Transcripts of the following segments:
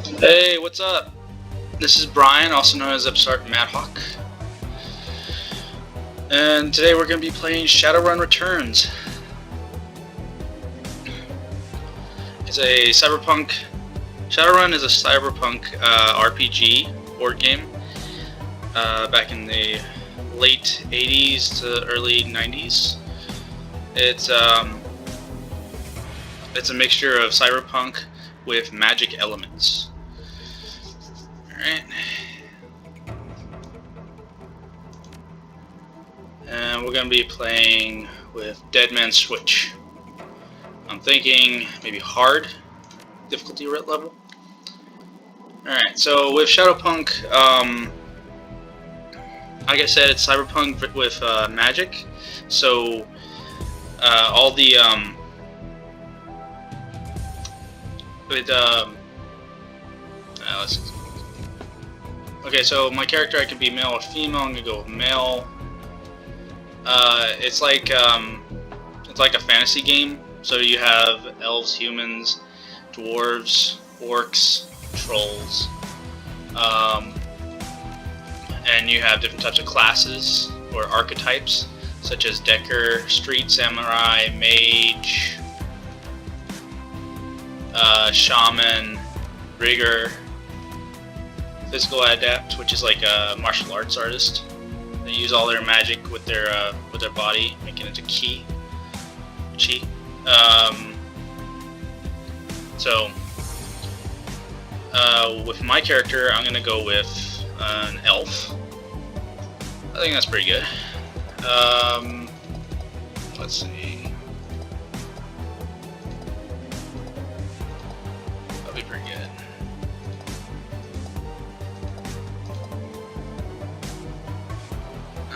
Hey, what's up? This is Brian, also known as Upstart Madhawk. And today we're going to be playing Shadowrun Returns. It's a cyberpunk... Shadowrun is a cyberpunk RPG board game back in the late 80s to early 90s. It's a mixture of cyberpunk with magic elements. Alright. And we're going to be playing with Dead Man's Switch. I'm thinking maybe hard difficulty level. Alright, so with Shadowpunk, like I said, it's cyberpunk with magic. So all the okay, so my character, I can be male or female. I'm gonna go with male. It's like a fantasy game. So you have elves, humans, dwarves, orcs, trolls, and you have different types of classes or archetypes, such as Decker, Street Samurai, Mage, Shaman, Rigger, Physical Adept, which is like a martial arts artist. They use all their magic with their body, making it a chi. So with my character, I'm gonna go with an elf. I think that's pretty good. Let's see. That'll be pretty good.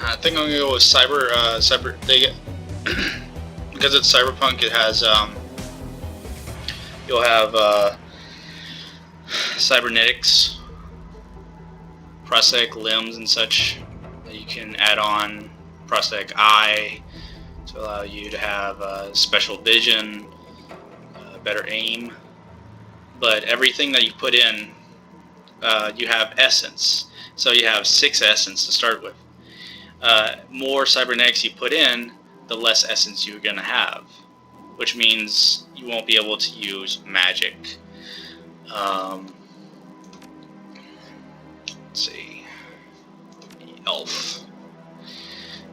I think I'm gonna go with cyber. They get because it's cyberpunk. It has you'll have cybernetics, prosthetic limbs, and such that you can add on. Prosthetic eye to allow you to have special vision, better aim. But everything that you put in, you have essence. So you have 6 essence to start with. More cybernetics you put in, the less essence you're going to have, which means you won't be able to use magic. Let's see. Elf.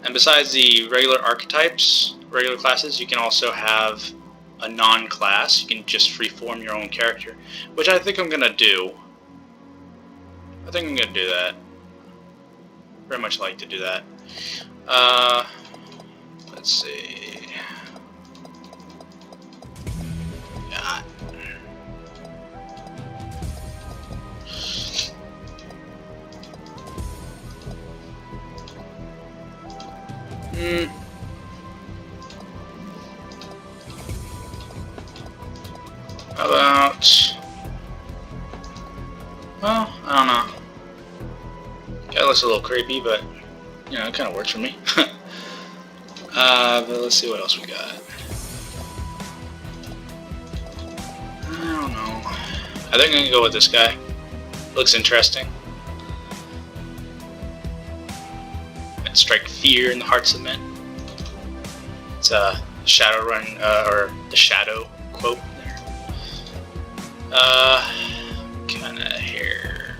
And besides the regular archetypes, regular classes, you can also have a non-class. You can just freeform your own character, which I think I'm going to do. I think I'm going to do that. Very much like to do that. Let's see. Yeah. How about? Well, I don't know. Guy looks a little creepy, but you know, it kind of works for me. But let's see what else we got. I don't know. I think I'm gonna go with this guy. Looks interesting. And strike fear in the hearts of men. It's a Shadowrun, or the Shadow quote there. Kinda hair.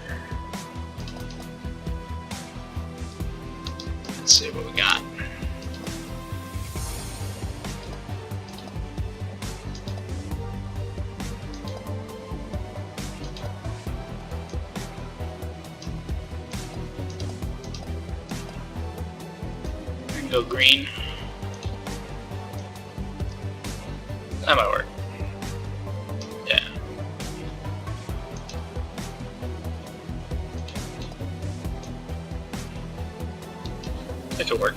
Let's see what we got. I can go green. That might work. Yeah. That could work.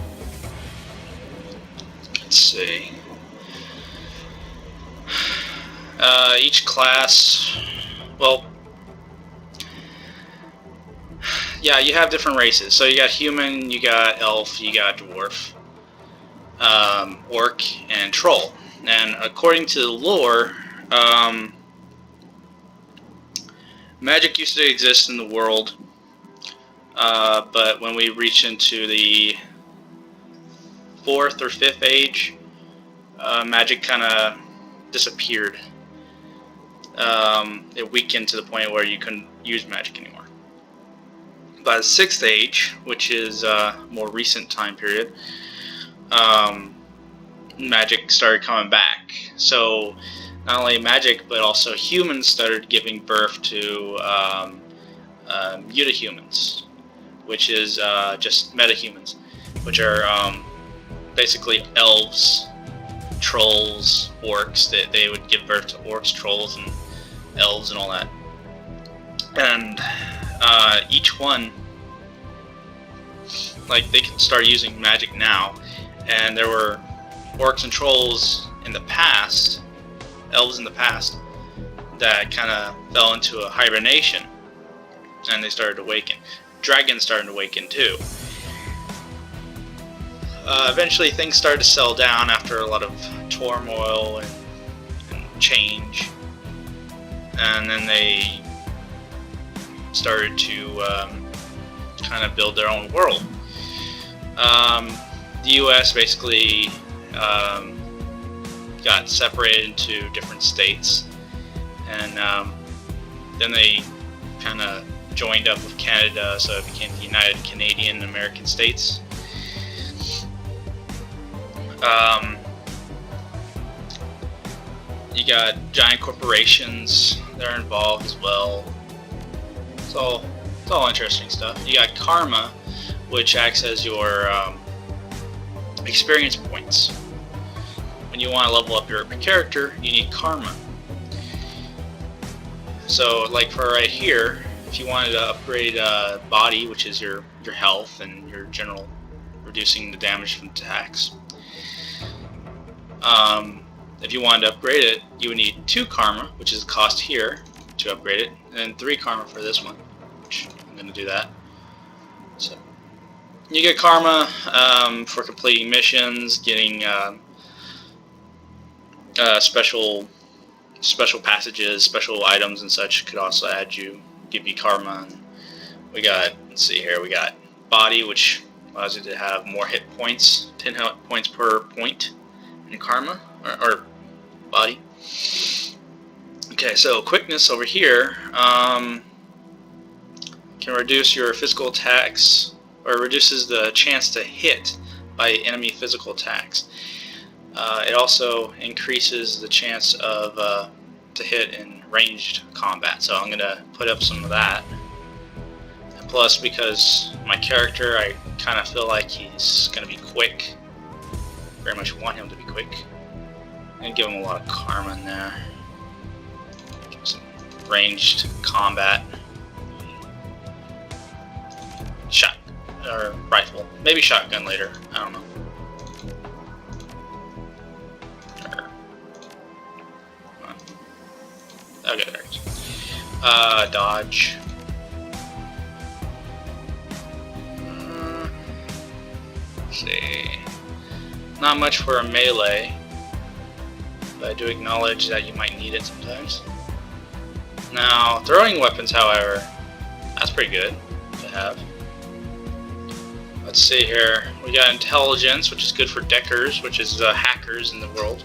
Let's see. Each class, well, yeah, you have different races. So you got human, you got elf, you got dwarf, orc, and troll. And according to the lore, Magic used to exist in the world, but when we reach into the 4th or 5th age, magic kind of disappeared. It weakened to the point where you couldn't use magic anymore. By the 6th age, which is a more recent time period, magic started coming back. So not only magic, but also humans started giving birth to mutahumans, which is just metahumans, which are basically elves, trolls, orcs. They would give birth to orcs, trolls, and elves and all that. And each one, like, they can start using magic now. And there were orcs and trolls in the past, elves in the past, that kind of fell into a hibernation, and they started to awaken. Dragons started to awaken too. Eventually things started to settle down after a lot of turmoil and change, and then they started to kind of build their own world. The US basically got separated into different states, and then they kind of joined up with Canada, so it became the United Canadian American States. You got giant corporations that are involved as well. It's all interesting stuff. You got karma, which acts as your experience points. When you want to level up your character, you need karma. So, like for right here, if you wanted to upgrade body, which is your health and your general reducing the damage from attacks, if you wanted to upgrade it, you would need 2 karma, which is the cost here to upgrade it, and 3 karma for this one, which I'm going to do that. So you get karma for completing missions, getting special passages, special items and such could also give you karma. And we got, let's see here, we got body, which allows you to have more hit points, 10 hit points per point in karma, or body. Okay, so quickness over here can reduce your physical attacks, or reduces the chance to hit by enemy physical attacks. It also increases the chance of to hit in ranged combat, so I'm going to put up some of that. And plus, because my character, I kind of feel like he's going to be quick, very much want him to be quick, and give him a lot of karma in there. Some ranged combat. Shot or rifle, maybe shotgun later, I don't know. Okay, there it is. Dodge. Let's see. Not much for a melee, but I do acknowledge that you might need it sometimes. Now, throwing weapons, however, that's pretty good to have. Let's see here. We got intelligence, which is good for deckers, which is hackers in the world.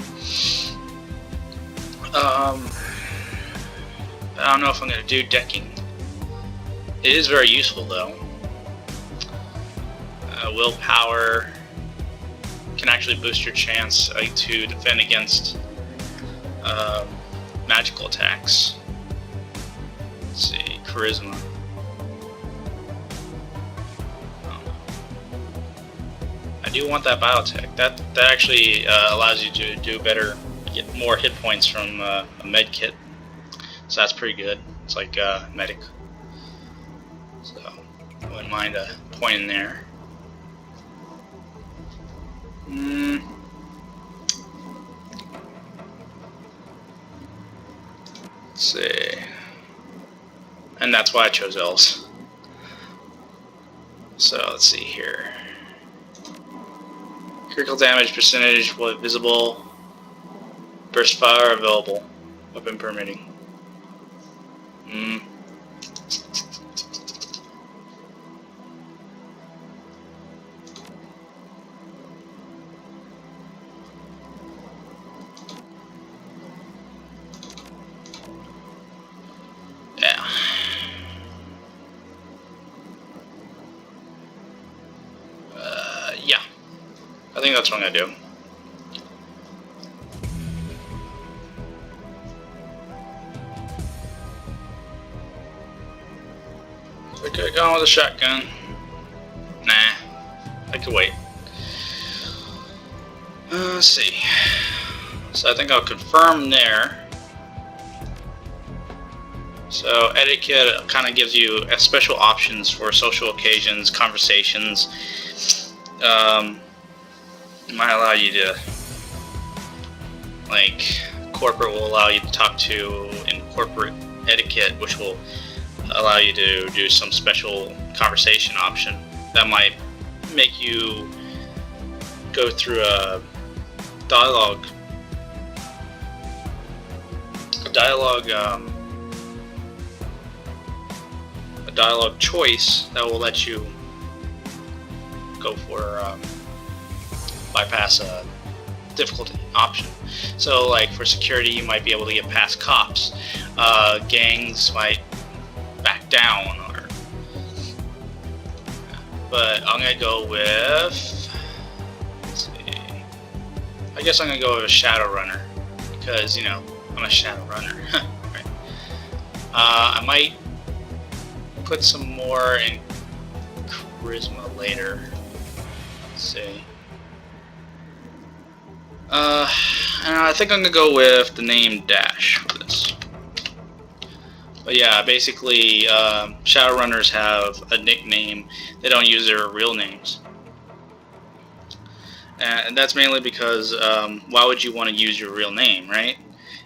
I don't know if I'm going to do decking. It is very useful though. Willpower can actually boost your chance to defend against magical attacks. Let's see, charisma. I do want that biotech. That actually allows you to do better, get more hit points from a med kit. So that's pretty good. It's like medic. So I wouldn't mind a point in there. Let's see. And that's why I chose elves. So let's see here. Critical damage percentage was visible. Burst fire available. Weapon permitting. think that's what I'm gonna do. So I could go with a shotgun. Nah, I could wait. Let's see. So I think I'll confirm there. So etiquette kind of gives you special options for social occasions, conversations. It might allow you to, like, corporate will allow you to talk to in corporate etiquette, which will allow you to do some special conversation option that might make you go through a dialogue choice that will let you go for bypass a difficulty option. So like for security, you might be able to get past cops. Gangs might back down, but I'm gonna go with, let's see, I guess I'm gonna go with a Shadowrunner because, you know, I'm a Shadowrunner. Right. I might put some more in charisma later. Let's see. And I think I'm gonna go with the name Dash for this. But yeah, basically, Shadowrunners have a nickname. They don't use their real names. And that's mainly because, why would you want to use your real name, right?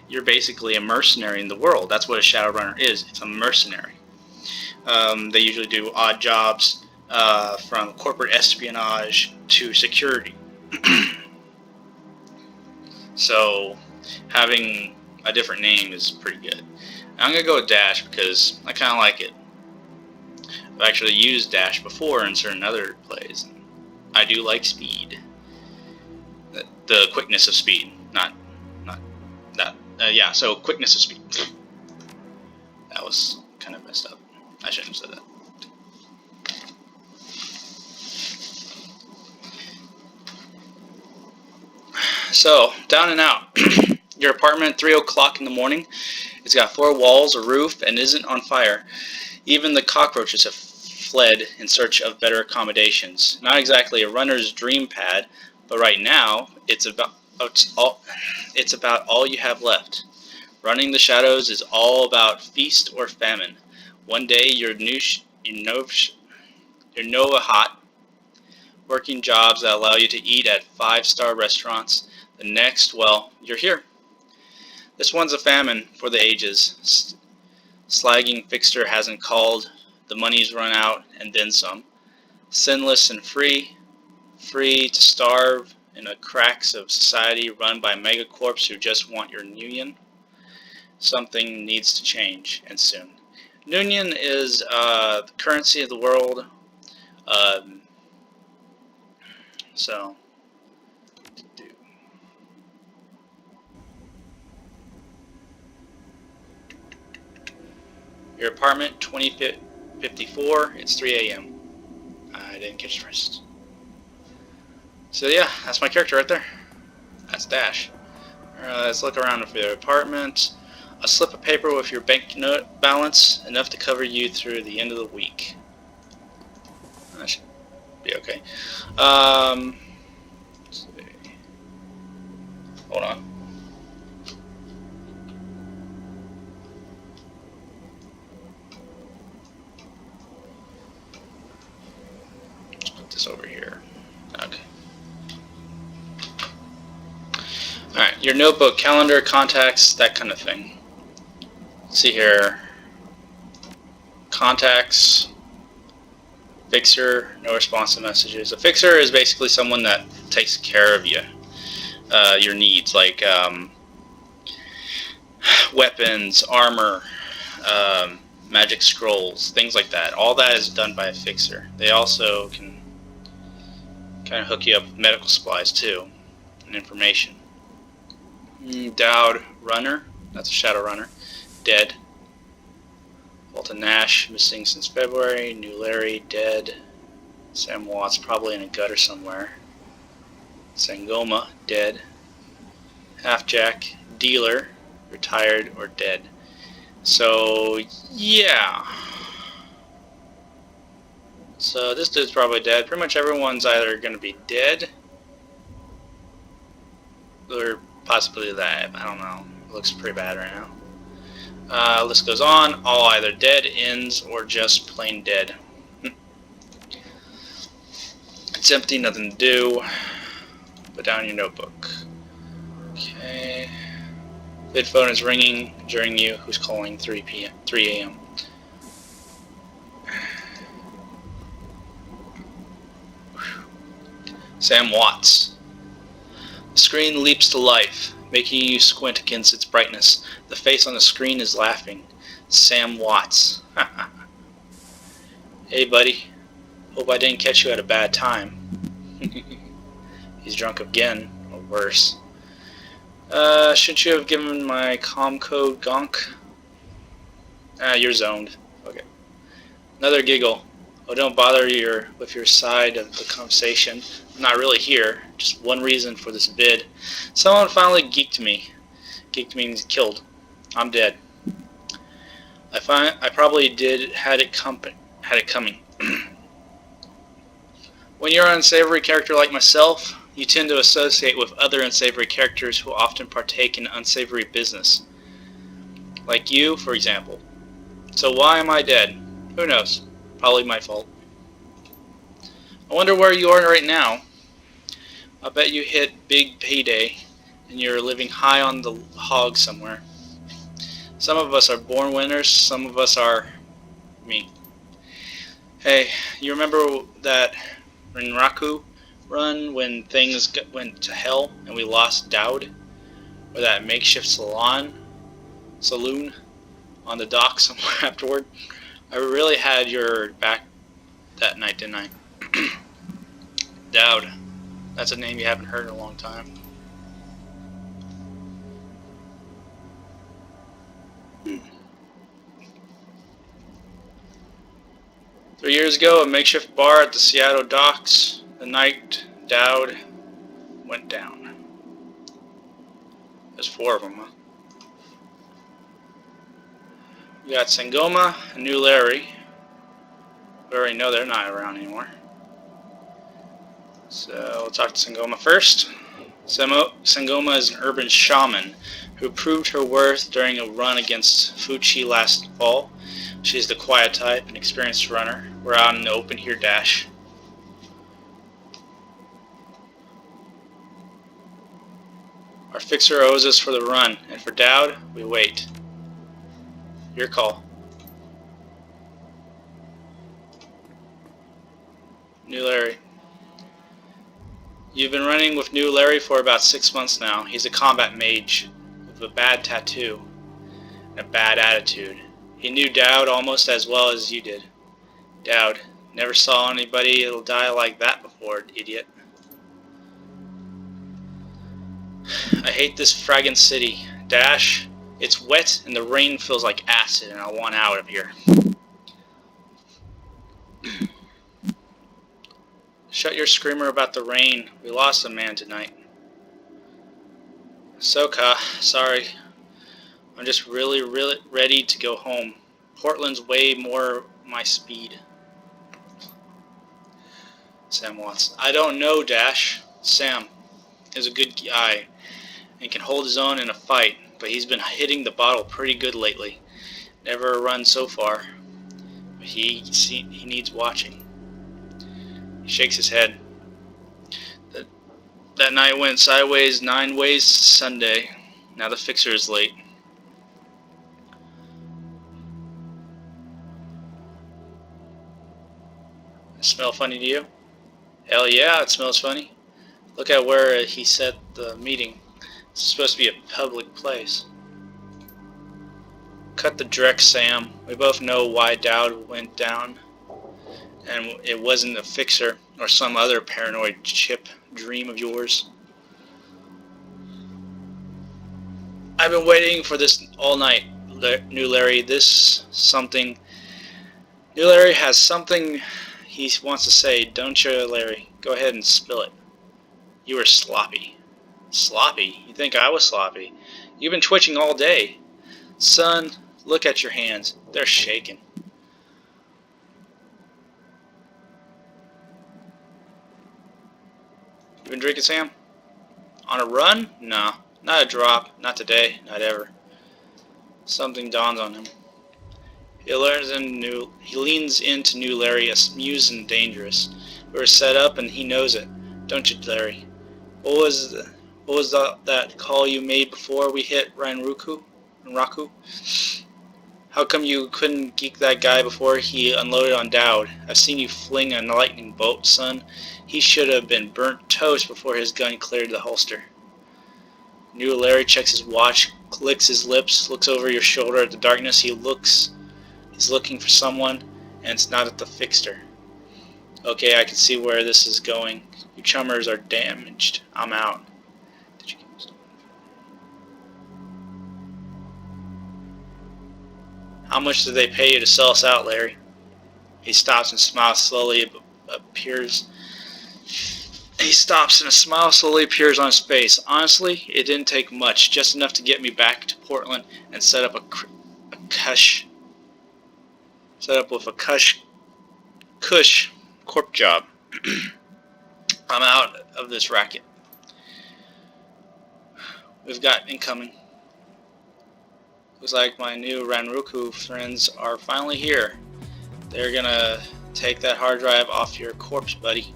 You're basically a mercenary in the world. That's what a Shadowrunner is. It's a mercenary. They usually do odd jobs, from corporate espionage to security. So having a different name is pretty good. I'm going to go with Dash because I kind of like it. I've actually used Dash before in certain other plays. I do like speed. The quickness of speed. Not that. Yeah, so quickness of speed. That was kind of messed up. I shouldn't have said that. So, down and out. Your apartment at 3 o'clock in the morning. It's got 4 walls, a roof, and isn't on fire. Even the cockroaches have fled in search of better accommodations. Not exactly a runner's dream pad, but right now, it's about all you have left. Running the shadows is all about feast or famine. One day, you're Nova hot, working jobs that allow you to eat at 5-star restaurants. The next, well, you're here. This one's a famine for the ages. Slagging Fixter hasn't called, the money's run out, and then some. Sinless and free to starve in the cracks of society run by megacorps who just want your union. Something needs to change, and soon. Union is the currency of the world. So, your apartment, 2054, it's 3 a.m. I didn't catch the rest. So yeah, that's my character right there. That's Dash. Let's look around for your apartment. A slip of paper with your bank note balance, enough to cover you through the end of the week. That should be okay. Let's see. Hold on. Let's put this over here. Okay. Alright, your notebook, calendar, contacts, that kind of thing. Let's see here. Contacts. Fixer, no response to messages. A fixer is basically someone that takes care of you. Your needs, like weapons, armor, magic scrolls, things like that. All that is done by a fixer. They also can kind of hook you up with medical supplies too, and information. Dowd Runner, that's a Shadowrunner. Dead. Walton Nash, missing since February. New Larry, dead. Sam Watts, probably in a gutter somewhere. Sangoma, dead. Halfjack, dealer, retired or dead. So, yeah. So this dude's probably dead. Pretty much everyone's either going to be dead or possibly alive. I don't know. It looks pretty bad right now. List goes on. All either dead, ends, or just plain dead. It's empty, nothing to do. Put down your notebook. Okay. Vid phone is ringing during you. Who's calling? 3 a.m. Sam Watts. The screen leaps to life, making you squint against its brightness. The face on the screen is laughing. Sam Watts. Hey, buddy. Hope I didn't catch you at a bad time. He's drunk again, or worse. Shouldn't you have given my comm code, Gonk? You're zoned. Okay. Another giggle. Oh, don't bother with your side of the conversation. I'm not really here. Just one reason for this vid. Someone finally geeked me. Geeked means killed. I'm dead. I probably had it coming. When you're an unsavory character like myself, you tend to associate with other unsavory characters who often partake in unsavory business. Like you, for example. So why am I dead? Who knows? Probably my fault. I wonder where you are right now. I bet you hit big payday and you're living high on the hog somewhere. Some of us are born winners, some of us are me. Hey, you remember that Rinraku run when things went to hell and we lost Dowd? Or that makeshift saloon on the dock somewhere afterward? I really had your back that night, didn't I? Dowd. That's a name you haven't heard in a long time. 3 years ago, a makeshift bar at the Seattle docks. The night Dowd went down. There's 4 of them, huh? We got Sangoma and New Larry. We already know they're not around anymore. So we'll talk to Sangoma first. Sangoma is an urban shaman who proved her worth during a run against Fuchi last fall. She's the quiet type, an experienced runner. We're out in the open here, Dash. Our fixer owes us for the run, and for Dowd, we wait. Your call. New Larry. You've been running with New Larry for about 6 months now. He's a combat mage with a bad tattoo and a bad attitude. He knew Dowd almost as well as you did. Dowd, never saw anybody that'll die like that before, idiot. I hate this fragging city. Dash, it's wet and the rain feels like acid and I want out of here. Shut your screamer about the rain. We lost a man tonight. Soka, sorry. I'm just really ready to go home. Portland's way more my speed. Sam Watts. I don't know, Dash. Sam is a good guy and can hold his own in a fight, but he's been hitting the bottle pretty good lately. Never a run so far. But he needs watching. He shakes his head. That night went sideways 9 ways Sunday. Now the fixer is late. It smell funny to you? Hell yeah, it smells funny. Look at where he set the meeting. It's supposed to be a public place. Cut the dreck, Sam. We both know why Dowd went down. And it wasn't a fixer or some other paranoid chip dream of yours. I've been waiting for this all night, New Larry. New Larry has something he wants to say, don't you, Larry? Go ahead and spill it. You were sloppy. Sloppy? You think I was sloppy? You've been twitching all day. Son, look at your hands. They're shaking. You been drinking, Sam? On a run? No. Not a drop. Not today. Not ever. Something dawns on him. He leans into new Larry, amused and dangerous. We were set up and he knows it. Don't you, Larry? What was that call you made before we hit Ranraku? How come you couldn't geek that guy before he unloaded on Dowd? I've seen you fling a lightning bolt, son. He should have been burnt toast before his gun cleared the holster. New Larry checks his watch, licks his lips, looks over your shoulder at the darkness. He's looking for someone, and it's not at the fixer. Okay, I can see where this is going. You chummers are damaged. I'm out. Did you get How much did they pay you to sell us out, Larry? He stops and smiles slowly. He stops and a smile slowly appears on his face. Honestly, it didn't take much, just enough to get me back to Portland and set up with a cush corp job. I'm out of this racket. We've got incoming. Looks like my new Ranraku friends are finally here. They're gonna take that hard drive off your corpse, buddy.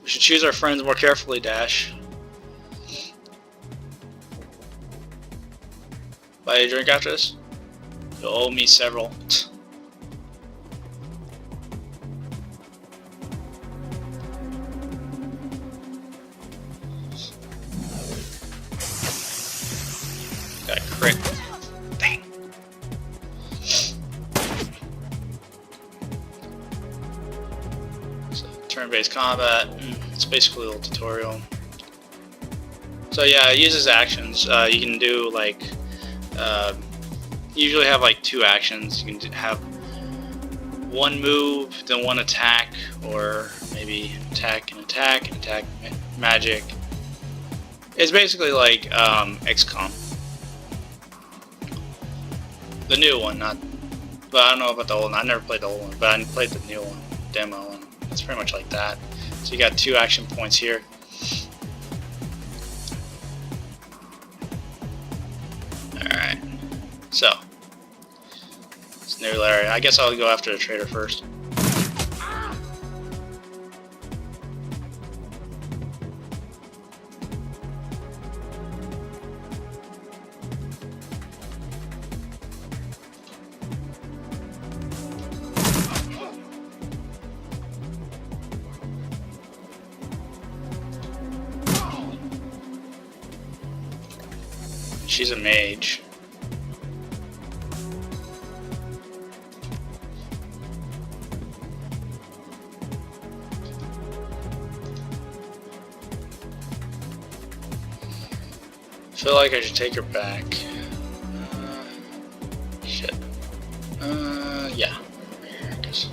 We should choose our friends more carefully, Dash. Buy a drink after this? You'll owe me several. Got a crit. Dang. So, turn-based combat. It's basically a little tutorial. So yeah, it uses actions. You can do like, you usually have like 2 actions. You can have one move, then one attack, or maybe attack and attack and attack magic. It's basically like XCOM. The new one, but I don't know about the old one. I never played the old one, but I played the new one, demo, and it's pretty much like that. So you got 2 action points here. Alright, so it's new Larry. I guess I'll go after the trader first. She's a mage. I feel like I should take her back. Shit. Yeah. Here, I guess.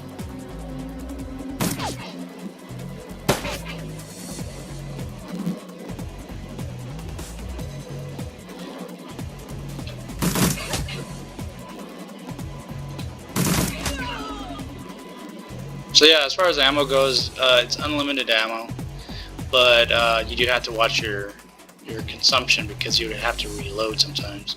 So yeah, as far as ammo goes, it's unlimited ammo, but you do have to watch your consumption because you would have to reload sometimes.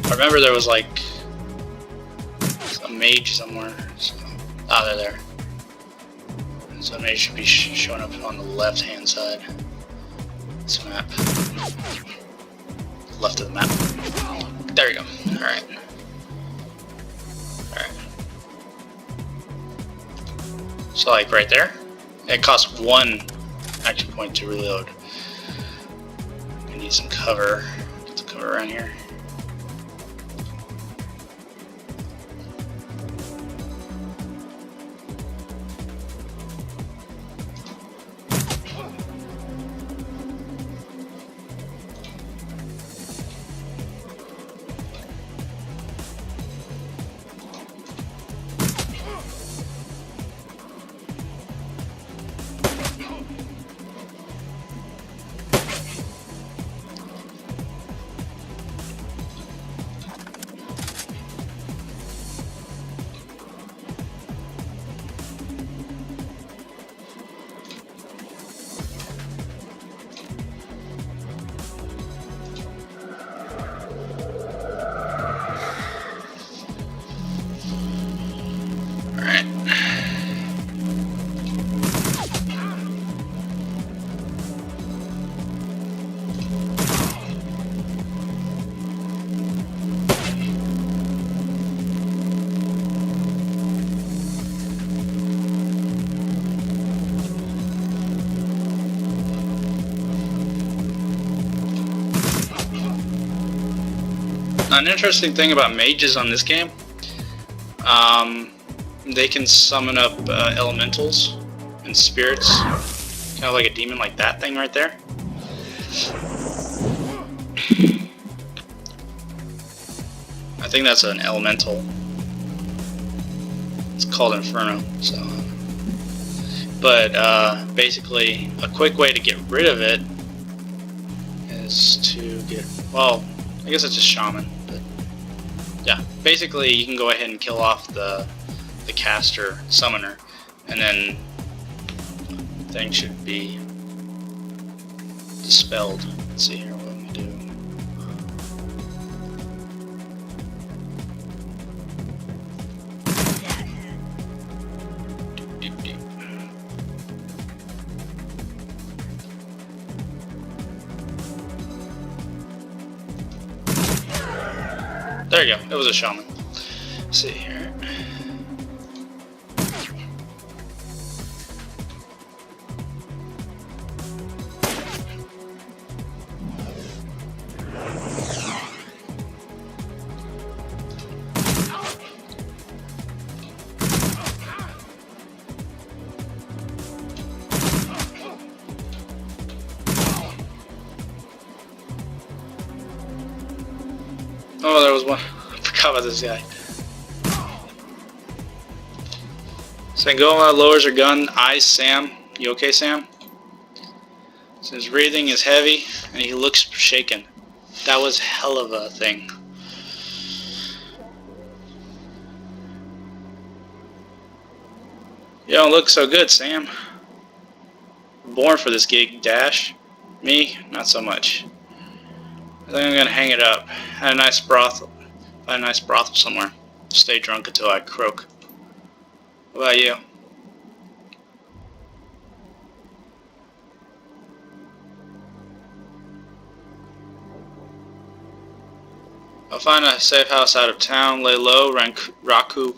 I remember there was like some mage somewhere. So, they're there. So mage should be showing up on the left-hand side. This map. Left of the map. There we go. Alright. Alright. So like right there, it costs 1 action point to reload. I need some cover. Get some cover around here. An interesting thing about mages on this game, they can summon up elementals and spirits, kind of like a demon, like that thing right there. I think that's an elemental. It's called Inferno. So, but basically, a quick way to get rid of it is to get, well, I guess it's a shaman. But yeah, basically, you can go ahead and kill off the caster summoner, and then the thing should be dispelled. Let's see here what we do. There you go. It was a shaman. Let's see here. Oh, there was one. I forgot about this guy. Sangoma lowers her gun, eyes Sam. You okay, Sam? So his breathing is heavy, and he looks shaken. That was hell of a thing. You don't look so good, Sam. Born for this gig, Dash. Me, not so much. I think I'm gonna hang it up. Had a nice brothel. Find a nice brothel somewhere. Stay drunk until I croak. What about you? I'll find a safe house out of town, lay low. Raku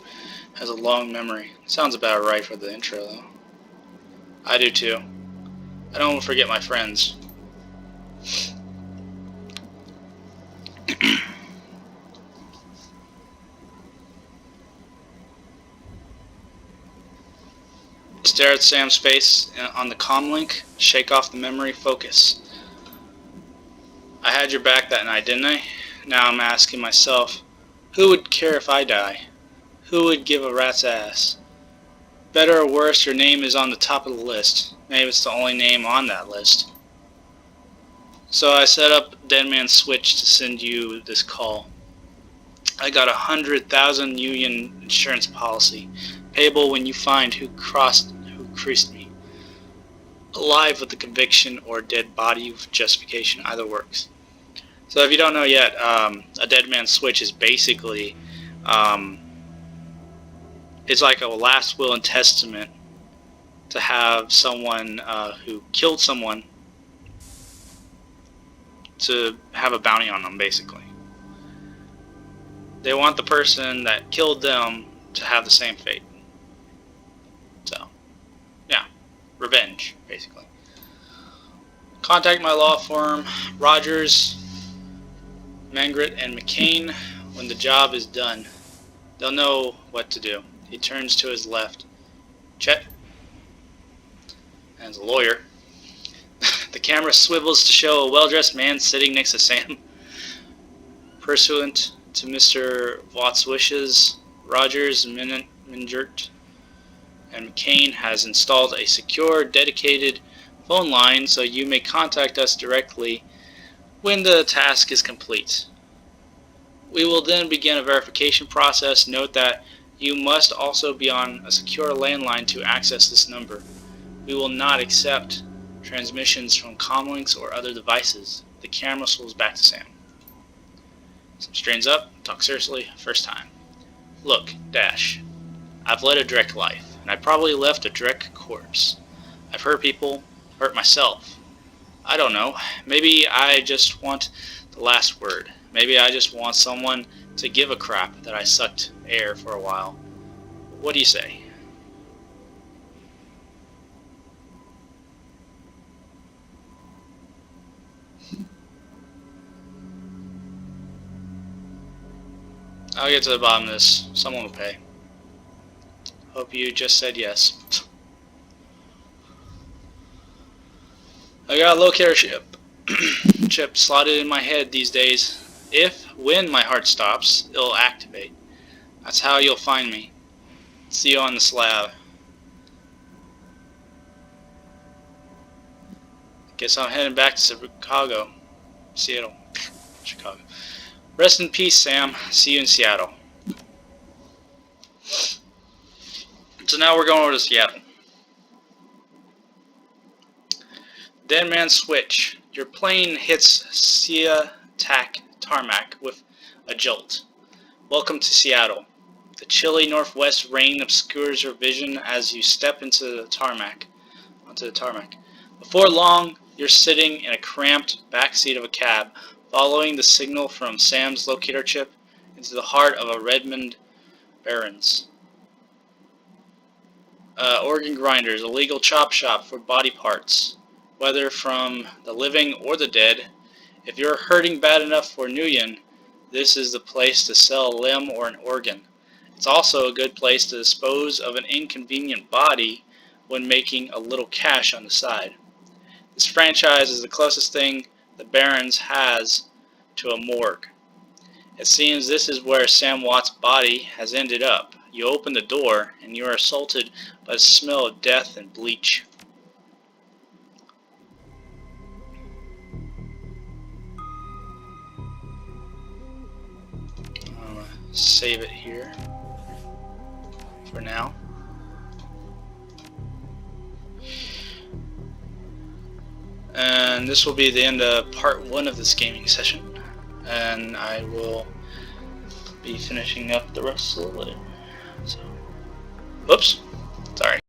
has a long memory. Sounds about right for the intro, though. I do too. I don't forget my friends. Stare at Sam's face on the comm link. Shake off the memory. Focus. I had your back that night, didn't I? Now I'm asking myself, who would care if I die? Who would give a rat's ass? Better or worse, your name is on the top of the list. Maybe it's the only name on that list. So I set up Dead Man's Switch to send you this call. I got 100,000 Union insurance policy, payable when you find who creased me. Alive with the conviction or dead body with justification, either works. So if you don't know yet, a Dead Man's Switch is basically, it's like a last will and testament to have someone who killed someone to have a bounty on them, basically. They want the person that killed them to have the same fate. So, yeah, revenge, basically. Contact my law firm, Rogers, Mangret, and McCain, when the job is done. They'll know what to do. He turns to his left. Chet. And the lawyer. The camera swivels to show a well-dressed man sitting next to Sam. Pursuant to Mr. Watt's wishes, Rogers, Mingert, and McCain has installed a secure, dedicated phone line so you may contact us directly when the task is complete. We will then begin a verification process. Note that you must also be on a secure landline to access this number. We will not accept transmissions from comlinks or other devices. The camera swivels back to Sam. Sam strains up, talk seriously, first time. Look, Dash, I've led a Drek life, and I probably left a Drek corpse. I've hurt people, hurt myself. I don't know, maybe I just want the last word. Maybe I just want someone to give a crap that I sucked air for a while. What do you say? I'll get to the bottom of this. Someone will pay. Hope you just said yes. I got a locator chip slotted in my head these days. When my heart stops, it'll activate. That's how you'll find me. See you on the slab. Guess I'm heading back to Chicago. Chicago. Rest in peace, Sam. See you in Seattle. So now we're going over to Seattle. Dead Man Switch. Your plane hits SeaTac tarmac with a jolt. Welcome to Seattle. The chilly northwest rain obscures your vision as you step onto the tarmac. Before long, you're sitting in a cramped backseat of a cab, following the signal from Sam's locator chip into the heart of a Redmond Barons. Organ Grinders, a legal chop shop for body parts, whether from the living or the dead. If you're hurting bad enough for Nguyen, this is the place to sell a limb or an organ. It's also a good place to dispose of an inconvenient body when making a little cash on the side. This franchise is the closest thing the Barons has to a morgue. It seems this is where Sam Watt's body has ended up. You open the door and you are assaulted by the smell of death and bleach. I'm gonna save it here for now. And this will be the end of part 1 of this gaming session, and I will be finishing up the rest a little later. So, whoops, sorry.